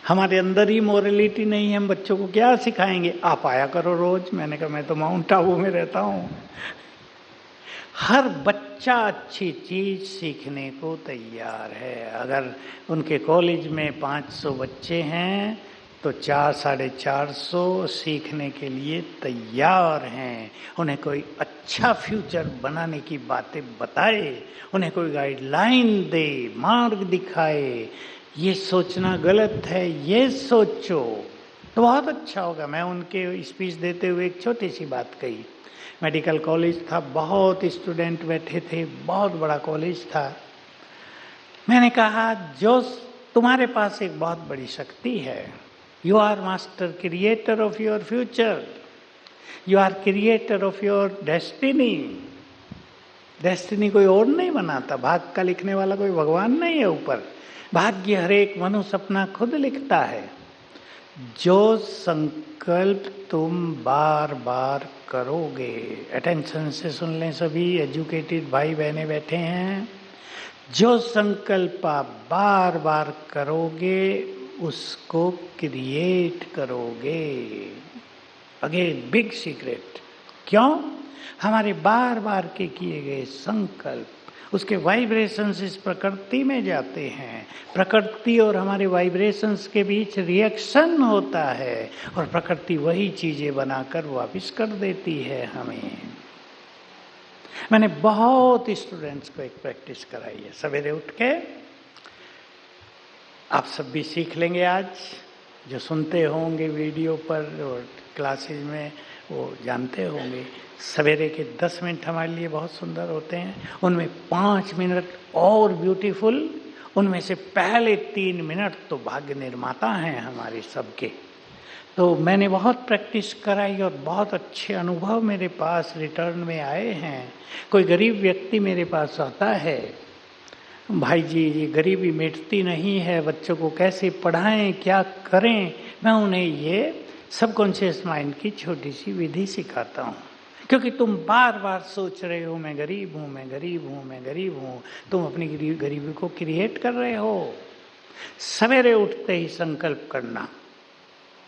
हमारे अंदर ही मोरलिटी नहीं है, हम बच्चों को क्या सिखाएंगे? आप आया करो रोज। मैंने कहा मैं तो माउंट आबू में रहता हूँ। हर बच्चा अच्छी चीज सीखने को तैयार है। अगर उनके कॉलेज में 500 बच्चे हैं तो 400-450 सीखने के लिए तैयार हैं। उन्हें कोई अच्छा फ्यूचर बनाने की बातें बताए, उन्हें कोई गाइडलाइन दे, मार्ग दिखाए। ये सोचना गलत है, ये सोचो तो बहुत अच्छा होगा। मैं उनके स्पीच देते हुए एक छोटी सी बात कही। मेडिकल कॉलेज था, बहुत स्टूडेंट बैठे थे, बहुत बड़ा कॉलेज था। मैंने कहा जो तुम्हारे पास एक बहुत बड़ी शक्ति है, you are master creator of your future, you are creator of your destiny. Destiny कोई और नहीं बनाता, भाग्य का लिखने वाला कोई भगवान नहीं है ऊपर। भाग्य हर एक मनुष्य अपना खुद लिखता है। जो संकल्प तुम बार बार करोगे, अटेंशन से सुन लें सभी एजुकेटेड भाई बहने बैठे हैं, जो संकल्प आप बार बार करोगे उसको क्रिएट करोगे। Again big secret. क्यों? हमारे बार बार के किए गए संकल्प, उसके वाइब्रेशंस इस प्रकृति में जाते हैं। प्रकृति और हमारे वाइब्रेशंस के बीच रिएक्शन होता है और प्रकृति वही चीजें बनाकर वापस कर देती है हमें। मैंने बहुत स्टूडेंट्स को एक प्रैक्टिस कराई है। सवेरे उठ के, आप सब भी सीख लेंगे आज, जो सुनते होंगे वीडियो पर और क्लासेज में वो जानते होंगे। सवेरे के 10 मिनट हमारे लिए बहुत सुंदर होते हैं, उनमें 5 मिनट और ब्यूटीफुल। उनमें से पहले 3 मिनट तो भाग्य निर्माता हैं हमारे सबके। तो मैंने बहुत प्रैक्टिस कराई और बहुत अच्छे अनुभव मेरे पास रिटर्न में आए हैं। कोई गरीब व्यक्ति मेरे पास आता है, भाई जी ये गरीबी मिटती नहीं है, बच्चों को कैसे पढ़ाएं, क्या करें? मैं उन्हें ये सबकॉन्शियस माइंड की छोटी सी विधि सिखाता हूँ। क्योंकि तुम बार बार सोच रहे हो मैं गरीब हूँ, मैं गरीब हूँ, मैं गरीब हूँ, तुम अपनी गरीबी को क्रिएट कर रहे हो। सवेरे उठते ही संकल्प करना,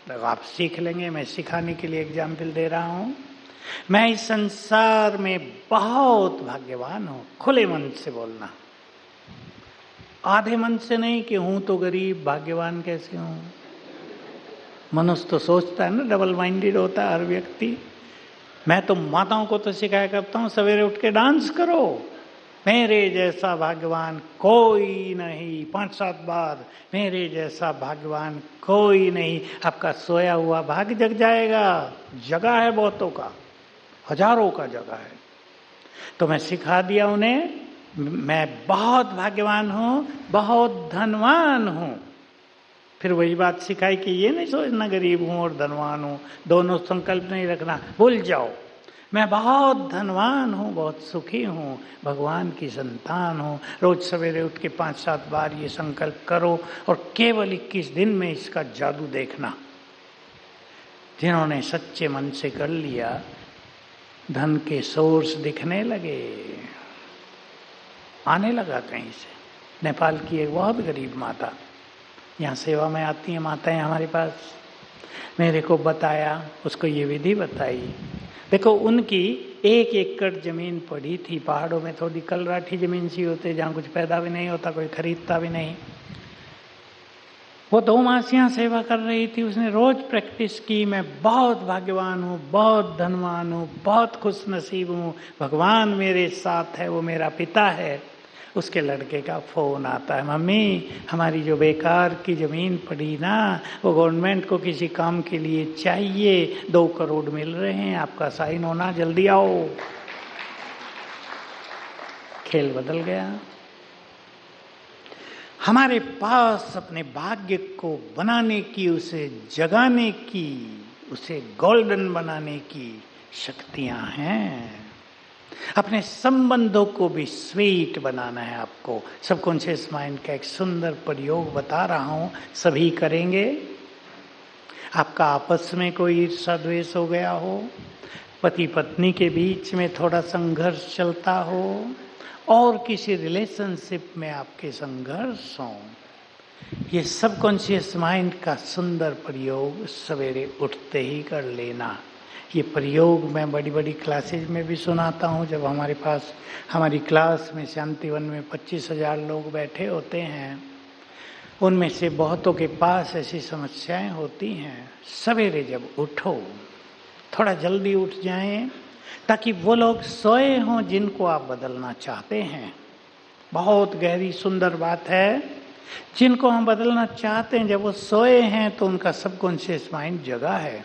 तो आप सीख लेंगे। मैं सिखाने के लिए एग्जाम्पल दे रहा हूँ। मैं इस संसार में बहुत भाग्यवान हूँ। खुले मन से बोलना, आधे मन से नहीं कि हूँ तो गरीब, भाग्यवान कैसे हूँ। मनुष्य तो सोचता है ना, डबल माइंडेड होता है हर व्यक्ति। मैं तो माताओं को तो सिखाया करता हूँ, सवेरे उठ के डांस करो, मेरे जैसा भाग्यवान कोई नहीं। 5-7 बार, मेरे जैसा भाग्यवान कोई नहीं। आपका सोया हुआ भाग्य जग जाएगा। जगह है बहुतों का, हजारों का जगह है। तो मैं सिखा दिया उन्हें, मैं बहुत भाग्यवान हूँ, बहुत धनवान हूँ। फिर वही बात सिखाई कि ये नहीं सोचना गरीब हूँ और धनवान हूँ, दोनों संकल्प नहीं रखना, भूल जाओ। मैं बहुत धनवान हूँ, बहुत सुखी हूँ, भगवान की संतान हूँ। रोज सवेरे उठ के 5-7 बार ये संकल्प करो और केवल 21 दिन में इसका जादू देखना। जिन्होंने सच्चे मन से कर लिया, धन के सोर्स दिखने लगे, आने लगा कहीं से। नेपाल की एक बहुत गरीब माता यहाँ सेवा में आती हैं, माताएं हमारे पास। मेरे को बताया, उसको ये विधि बताई। देखो उनकी 1 एकड़ जमीन पड़ी थी पहाड़ों में, थोड़ी कलराठी जमीन सी होती जहाँ कुछ पैदा भी नहीं होता, कोई खरीदता भी नहीं। वो 2 मासियाँ सेवा कर रही थी, उसने रोज प्रैक्टिस की। मैं बहुत भाग्यवान हूँ, बहुत धनवान हूँ, बहुत खुश नसीब हूँ, भगवान मेरे साथ है, वो मेरा पिता है। उसके लड़के का फ़ोन आता है, मम्मी हमारी जो बेकार की ज़मीन पड़ी ना, वो गवर्नमेंट को किसी काम के लिए चाहिए, 2 करोड़ मिल रहे हैं, आपका साइन होना, जल्दी आओ। खेल बदल गया। हमारे पास अपने भाग्य को बनाने की, उसे जगाने की, उसे गोल्डन बनाने की शक्तियां हैं। अपने संबंधों को भी स्वीट बनाना है आपको। सबकॉन्शियस माइंड का एक सुंदर प्रयोग बता रहा हूं, सभी करेंगे। आपका आपस में कोई ईर्ष्या द्वेष हो गया हो, पति पत्नी के बीच में थोड़ा संघर्ष चलता हो, और किसी रिलेशनशिप में आपके संघर्ष हो, ये सबकॉन्शियस माइंड का सुंदर प्रयोग सवेरे उठते ही कर लेना। ये प्रयोग मैं बड़ी बड़ी क्लासेज में भी सुनाता हूँ। जब हमारे पास हमारी क्लास में शांतिवन में 25,000 लोग बैठे होते हैं, उनमें से बहुतों के पास ऐसी समस्याएं होती हैं। सवेरे जब उठो, थोड़ा जल्दी उठ जाएं, ताकि वो लोग सोए हों जिनको आप बदलना चाहते हैं। बहुत गहरी सुंदर बात है, जिनको हम बदलना चाहते हैं जब वो सोए हैं तो उनका सबकॉन्शियस माइंड जगा है,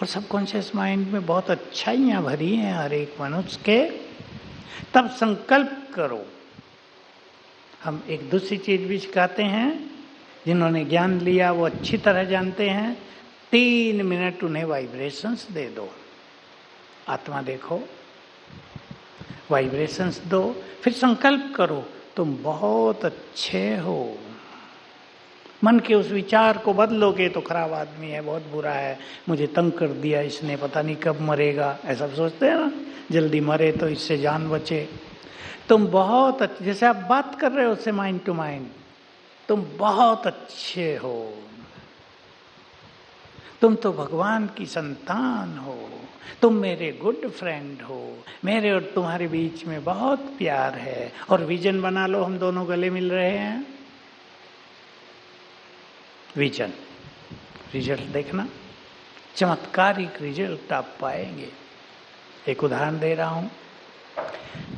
और सबकॉन्शियस माइंड में बहुत अच्छाइयाँ भरी हैं हर एक मनुष्य के। तब संकल्प करो। हम एक दूसरी चीज भी सिखाते हैं, जिन्होंने ज्ञान लिया वो अच्छी तरह जानते हैं। 3 मिनट उन्हें वाइब्रेशंस दे दो। आत्मा देखो, वाइब्रेशंस दो, फिर संकल्प करो तुम बहुत अच्छे हो। मन के उस विचार को बदलोगे तो खराब आदमी है, बहुत बुरा है, मुझे तंग कर दिया इसने, पता नहीं कब मरेगा, ऐसा सोचते हैं ना, जल्दी मरे तो इससे जान बचे। तुम बहुत अच्छे, जैसे आप बात कर रहे हो उससे माइंड टू माइंड, तुम बहुत अच्छे हो, तुम तो भगवान की संतान हो, तुम मेरे गुड फ्रेंड हो, मेरे और तुम्हारे बीच में बहुत प्यार है। और विजन बना लो, हम दोनों गले मिल रहे हैं। विजन, रिजल्ट देखना, चमत्कारिक रिजल्ट आप पाएंगे। एक उदाहरण दे रहा हूँ।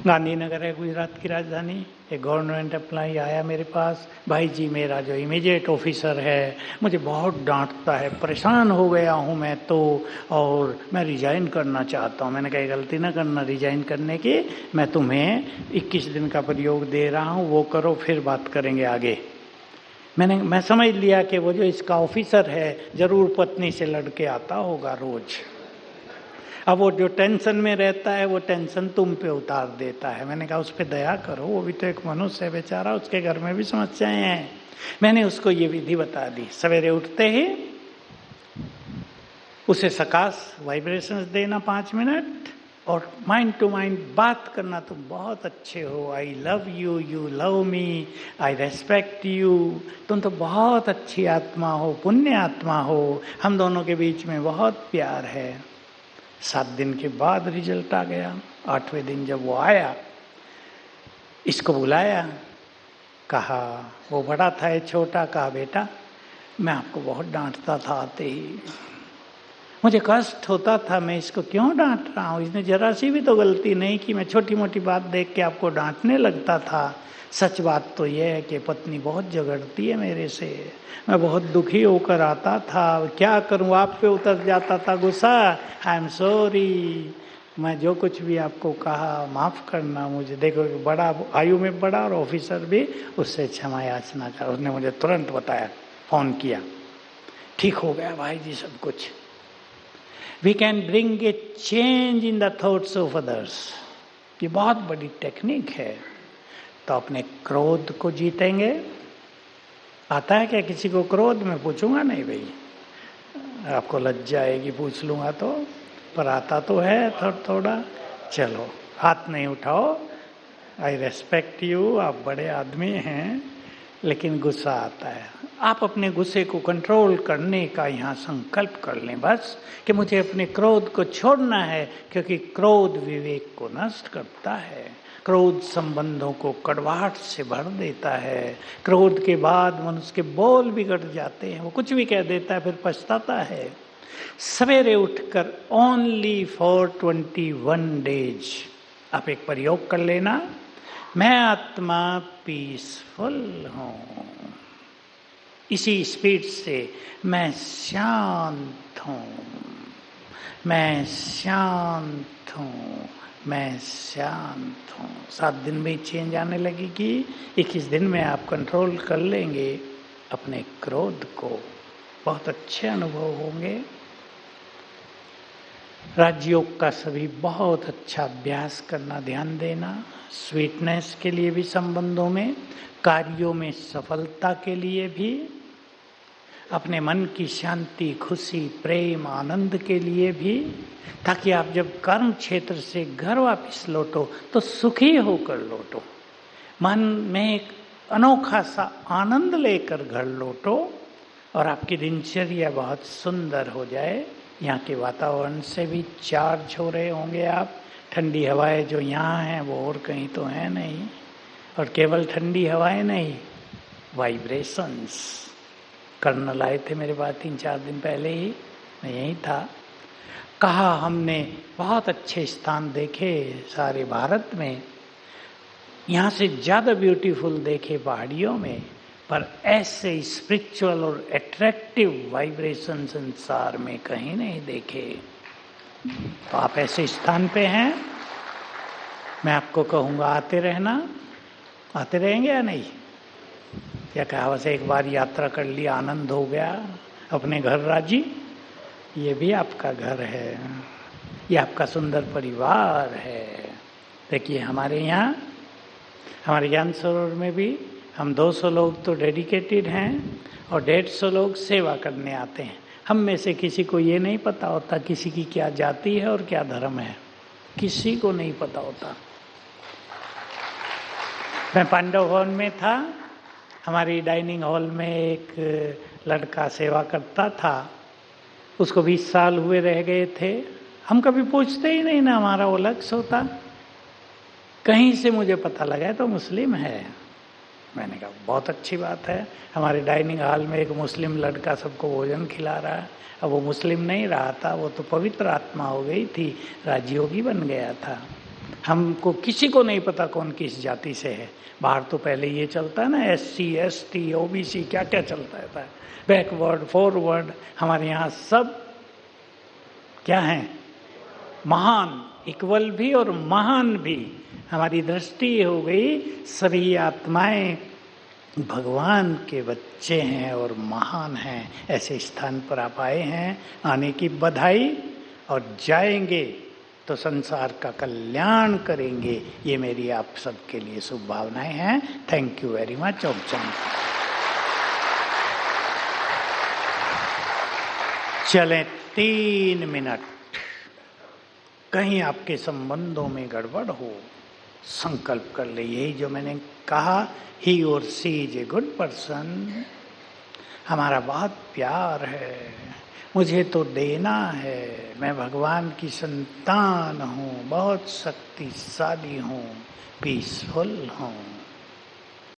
गांधीनगर है गुजरात की राजधानी। एक गवर्नमेंट एम्प्लॉई आया मेरे पास, भाई जी मेरा जो इमीडिएट ऑफिसर है मुझे बहुत डांटता है, परेशान हो गया हूँ मैं तो, और मैं रिजाइन करना चाहता हूँ। मैंने कहा गलती ना करना रिजाइन करने की, मैं तुम्हें 21 दिन का प्रयोग दे रहा हूँ, वो करो, फिर बात करेंगे आगे। मैं समझ लिया कि वो जो इसका ऑफिसर है जरूर पत्नी से लड़के आता होगा रोज। अब वो जो टेंशन में रहता है वो टेंशन तुम पे उतार देता है। मैंने कहा उस पर दया करो, वो भी तो एक मनुष्य है बेचारा, उसके घर में भी समस्याएं हैं। मैंने उसको ये विधि बता दी, सवेरे उठते ही उसे सकाश वाइब्रेशंस देना 5 मिनट, और माइंड टू माइंड बात करना, तुम बहुत अच्छे हो, I love you, you love me, I respect you, तुम तो बहुत अच्छी आत्मा हो, पुण्य आत्मा हो, हम दोनों के बीच में बहुत प्यार है। 7 दिन के बाद रिजल्ट आ गया। 8वें दिन जब वो आया, इसको बुलाया, कहा, वो बड़ा था ये छोटा, कहा बेटा मैं आपको बहुत डांटता था आते ही, मुझे कष्ट होता था, मैं इसको क्यों डांट रहा हूँ, इसने जरा सी भी तो गलती नहीं की, मैं छोटी मोटी बात देख के आपको डांटने लगता था। सच बात तो यह है कि पत्नी बहुत झगड़ती है मेरे से, मैं बहुत दुखी होकर आता था, क्या करूं, आप पे उतर जाता था गुस्सा, आई एम सॉरी, मैं जो कुछ भी आपको कहा माफ़ करना मुझे। देखो बड़ा, आयु में बड़ा और ऑफिसर भी, उससे क्षमा याचना कर। उसने मुझे तुरंत बताया, फ़ोन किया, ठीक हो गया भाई जी सब कुछ। We can bring a change in the thoughts of others, ये बहुत बड़ी टेक्निक है। तो अपने क्रोध को जीतेंगे। आता है क्या किसी को क्रोध? में पूछूंगा नहीं भाई, आपको लज्जा आएगी पूछ लूंगा तो, पर आता तो है थोड़ा थोड़ा। चलो हाथ नहीं उठाओ, आई रेस्पेक्ट यू, आप बड़े आदमी हैं, लेकिन गुस्सा आता है। आप अपने गुस्से को कंट्रोल करने का यहाँ संकल्प कर लें बस, कि मुझे अपने क्रोध को छोड़ना है, क्योंकि क्रोध विवेक को नष्ट करता है। क्रोध संबंधों को कड़वाहट से भर देता है। क्रोध के बाद मनुष्य के बोल बिगड़ जाते हैं, वो कुछ भी कह देता है, फिर पछताता है। सवेरे उठकर ओनली फॉर 21 डेज आप एक प्रयोग कर लेना, मैं आत्मा पीसफुल हूँ, इसी स्पीड से मैं शांत हूँ, मैं शांत हूँ, मैं शांत हूँ। 7 दिन में चेंज आने लगेगी। 21 दिन में आप कंट्रोल कर लेंगे अपने क्रोध को, बहुत अच्छे अनुभव होंगे। राजयोग का सभी बहुत अच्छा अभ्यास करना, ध्यान देना, स्वीटनेस के लिए भी संबंधों में, कार्यों में सफलता के लिए भी, अपने मन की शांति, खुशी, प्रेम, आनंद के लिए भी, ताकि आप जब कर्म क्षेत्र से घर वापस लौटो तो सुखी होकर लौटो, मन में एक अनोखा सा आनंद लेकर घर लौटो और आपकी दिनचर्या बहुत सुंदर हो जाए। यहाँ के वातावरण से भी चार्ज हो रहे होंगे आप। ठंडी हवाएं जो यहाँ हैं वो और कहीं तो है नहीं, और केवल ठंडी हवाएं नहीं, वाइब्रेशंस। कर्नल आए थे मेरे पास 3-4 दिन पहले ही, मैं यहीं था। कहा हमने बहुत अच्छे स्थान देखे सारे भारत में, यहाँ से ज़्यादा ब्यूटीफुल देखे पहाड़ियों में, पर ऐसे स्पिरिचुअल और एट्रैक्टिव वाइब्रेशन संसार में कहीं नहीं देखे। तो आप ऐसे स्थान पे हैं, मैं आपको कहूँगा आते रहना। आते रहेंगे या नहीं? या कहा बस एक बार यात्रा कर ली, आनंद हो गया, अपने घर राजी? ये भी आपका घर है, ये आपका सुंदर परिवार है। देखिए हमारे यहाँ, हमारे ज्ञान सरोवर में भी हम 200 लोग तो डेडिकेटेड हैं और 150 लोग सेवा करने आते हैं। हम में से किसी को ये नहीं पता होता किसी की क्या जाति है और क्या धर्म है, किसी को नहीं पता होता। मैं पांडव भवन में था, हमारी डाइनिंग हॉल में एक लड़का सेवा करता था, उसको 20 साल हुए रह गए थे। हम कभी पूछते ही नहीं ना, हमारा वो लक्ष्य होता। कहीं से मुझे पता लगा तो मुस्लिम है। मैंने कहा बहुत अच्छी बात है, हमारे डाइनिंग हॉल में एक मुस्लिम लड़का सबको भोजन खिला रहा है। अब वो मुस्लिम नहीं रहा था, वो तो पवित्र आत्मा हो गई थी, राजयोगी बन गया था। हमको किसी को नहीं पता कौन किस जाति से है। बाहर तो पहले ये चलता है ना, SC ST OBC क्या क्या चलता है, बैकवर्ड फॉरवर्ड। हमारे यहाँ सब क्या है, महान, इक्वल भी और महान भी। हमारी दृष्टि हो गई सभी आत्माएं भगवान के बच्चे हैं और महान हैं। ऐसे स्थान पर आप आए हैं, आने की बधाई, और जाएंगे तो संसार का कल्याण करेंगे। ये मेरी आप सबके लिए शुभ भावनाएं हैं। Thank you very much. ओम शांति। चलें 3 मिनट। कहीं आपके संबंधों में गड़बड़ हो, संकल्प कर ले, यही जो मैंने कहा, ही और सी इज ए गुड पर्सन, हमारा बहुत प्यार है, मुझे तो देना है, मैं भगवान की संतान हूँ, बहुत शक्तिशाली हूँ, पीसफुल हूँ।